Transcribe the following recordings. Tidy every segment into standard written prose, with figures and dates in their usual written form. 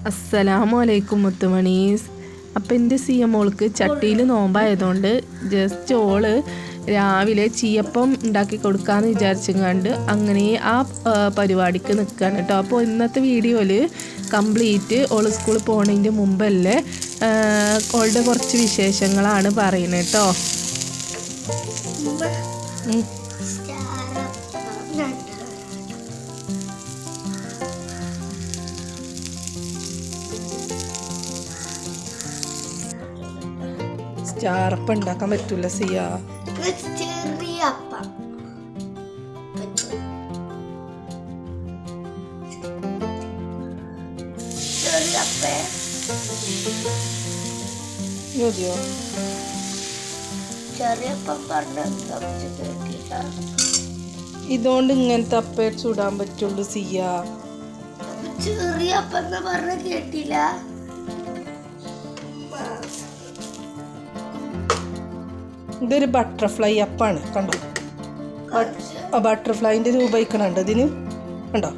അസ്സലാമലൈക്കും മുത്തുമണീസ്. അപ്പം എൻ്റെ സിയമോൾക്ക് ചട്ടിയിൽ നോമ്പായതുകൊണ്ട് ജസ്റ്റ് ഓള് രാവിലെ ചീയപ്പം ഉണ്ടാക്കി കൊടുക്കാമെന്ന് വിചാരിച്ചങ്ങാണ്ട് അങ്ങനെ ആ പരിപാടിക്ക് നിൽക്കുകയാണ് കേട്ടോ. അപ്പോൾ ഇന്നത്തെ വീഡിയോയിൽ കംപ്ലീറ്റ് ഓള് സ്കൂളിൽ പോകുന്നതിൻ്റെ മുമ്പല്ലേ ഓളുടെ കുറച്ച് വിശേഷങ്ങളാണ് പറയുന്നത് കേട്ടോ. സ്റ്റാറപ്പം ഉണ്ടാക്കാൻ പറ്റൂല സിയ. ഇതുകൊണ്ട് ഇങ്ങനത്തെ അപ്പേ ചൂടാൻ പറ്റുള്ളൂ സിയ. ചെറിയ അപ്പം പറഞ്ഞ കേട്ടില്ല. ഇതൊരു ബട്ടർഫ്ലൈ അപ്പാണ്, കണ്ടോ? ബട്ടർഫ്ലൈൻ്റെ രൂപയിക്കണുണ്ട് ഇതിന്, കണ്ടോ?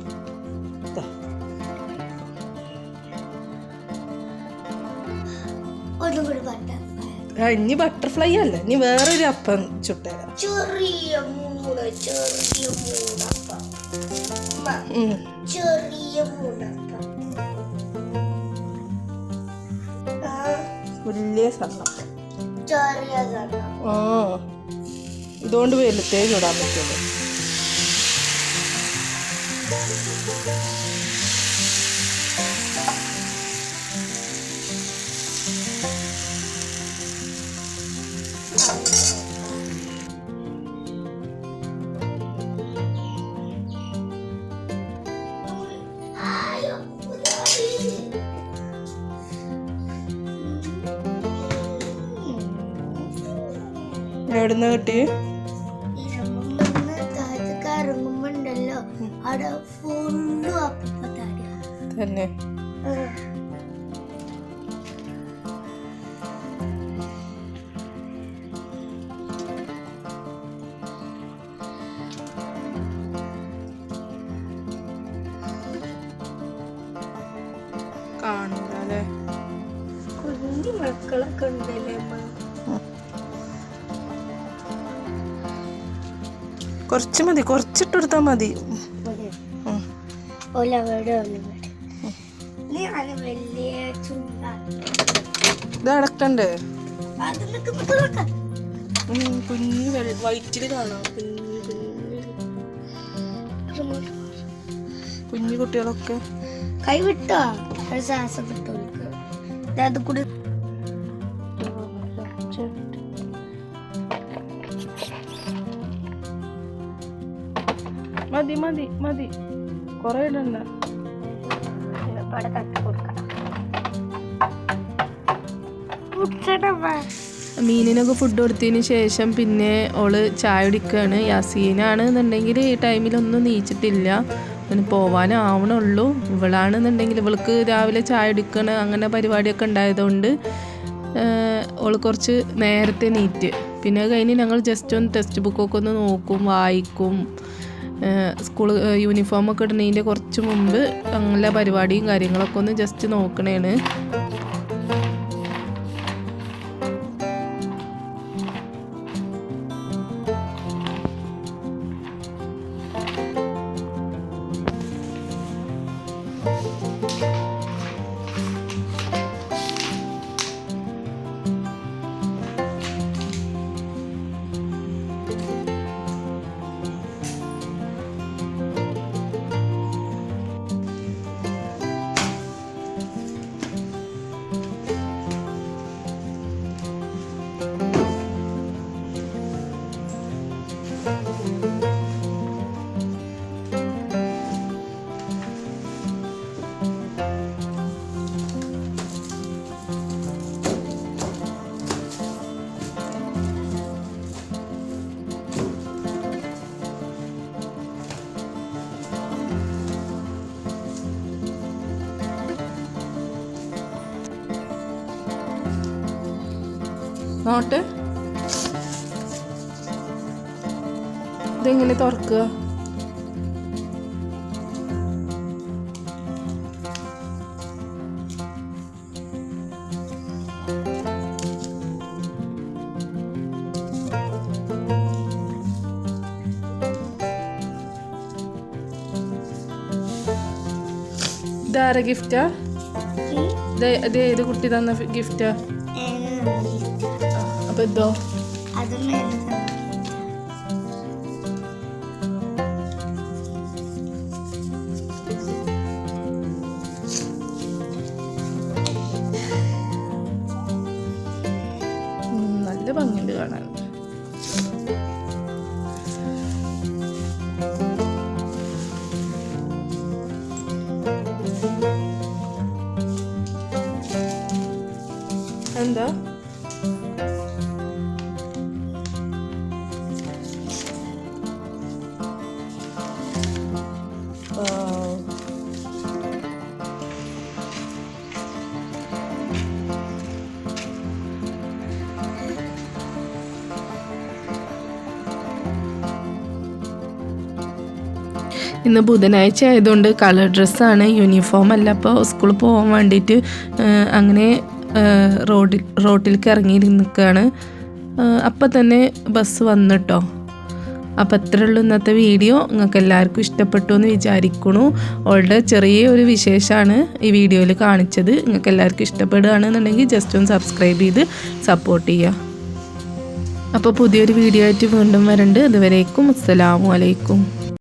ഇനി ബട്ടർഫ്ലൈ അല്ല, ഇനി വേറൊരു അപ്പം ചുട്ടുതരാം. വലിയ സാധനം. ഇതുകൊണ്ട് വെളുത്തേ ചൂടാൻ പറ്റുള്ളൂ. എവിടുന്ന് കിട്ടി? തന്നെ കാണൂലേ? കുഞ്ഞു മക്കളൊക്കെ ഉണ്ടല്ലേ. കുറച്ച് മതി, കുറച്ചിട്ടെടുത്താൽ മതി. ഇത് അടക്കണ്ടേ? കുഞ്ഞു വൈറ്റില് കാണാം. കുഞ്ഞു കുട്ടികളൊക്കെ കൈവിട്ടോ ശ്വാസം കിട്ടും. അത് കൂടി മതി മതി മതി, കൊറേ ഇടണ്ട. മീനിനൊക്കെ ഫുഡ് കൊടുത്തതിന് ശേഷം പിന്നെ ഓള് ചായ കുടിക്കുകയാണ്. യാസീനാണ് എന്നുണ്ടെങ്കിൽ ഈ ടൈമിലൊന്നും നീച്ചിട്ടില്ല, പിന്നെ പോവാനാവണുള്ളൂ. ഇവളാണെന്നുണ്ടെങ്കിൽ ഇവൾക്ക് രാവിലെ ചായ കുടിക്കണം അങ്ങനെ പരിപാടിയൊക്കെ ഉണ്ടായതുകൊണ്ട് ഓള് കുറച്ച് നേരത്തെ നീറ്റ്. പിന്നെ കഴിഞ്ഞ് ഞങ്ങൾ ജസ്റ്റ് ഒന്ന് ടെക്സ്റ്റ് ബുക്കൊക്കെ ഒന്ന് നോക്കും, വായിക്കും. സ്കൂൾ യൂണിഫോമൊക്കെ ഇടുന്നതിൻ്റെ കുറച്ച് മുമ്പ് അങ്ങനെ പരിപാടിയും കാര്യങ്ങളൊക്കെ ഒന്ന് ജസ്റ്റ് നോക്കണേണ്. നോട്ട് ഇതെങ്ങനെ തുറക്കുക? ഇതാരെ ഗിഫ്റ്റാ? ഇത് ഏത് കുട്ടി തന്ന ഗിഫ്റ്റാ? അപ്പൊ ഇതോ? നല്ല ഭംഗിയുണ്ട് കാണാൻ. എന്താ? ഇന്ന് ബുധനാഴ്ച ആയതുകൊണ്ട് കളർ ഡ്രസ്സാണ്, യൂണിഫോം അല്ല. അപ്പോൾ സ്കൂളിൽ പോകാൻ വേണ്ടിയിട്ട് അങ്ങനെ റോട്ടിലേക്ക് ഇറങ്ങി നിൽക്കുകയാണ്. അപ്പം തന്നെ ബസ് വന്നിട്ടോ. അപ്പം അത്രേ ഉള്ളൂ ഇന്നത്തെ വീഡിയോ. നിങ്ങൾക്ക് എല്ലാവർക്കും ഇഷ്ടപ്പെട്ടു എന്ന് വിചാരിക്കണു. അവളുടെ ചെറിയ ഒരു വിശേഷമാണ് ഈ വീഡിയോയിൽ കാണിച്ചത്. നിങ്ങൾക്ക് എല്ലാവർക്കും ഇഷ്ടപ്പെടുകയാണെന്നുണ്ടെങ്കിൽ ജസ്റ്റ് ഒന്ന് സബ്സ്ക്രൈബ് ചെയ്ത് സപ്പോർട്ട് ചെയ്യുക. അപ്പോൾ പുതിയൊരു വീഡിയോ ആയിട്ട് വീണ്ടും വരുന്നുണ്ട്. അതുവരേക്കും അസ്സലാമു അലൈക്കും.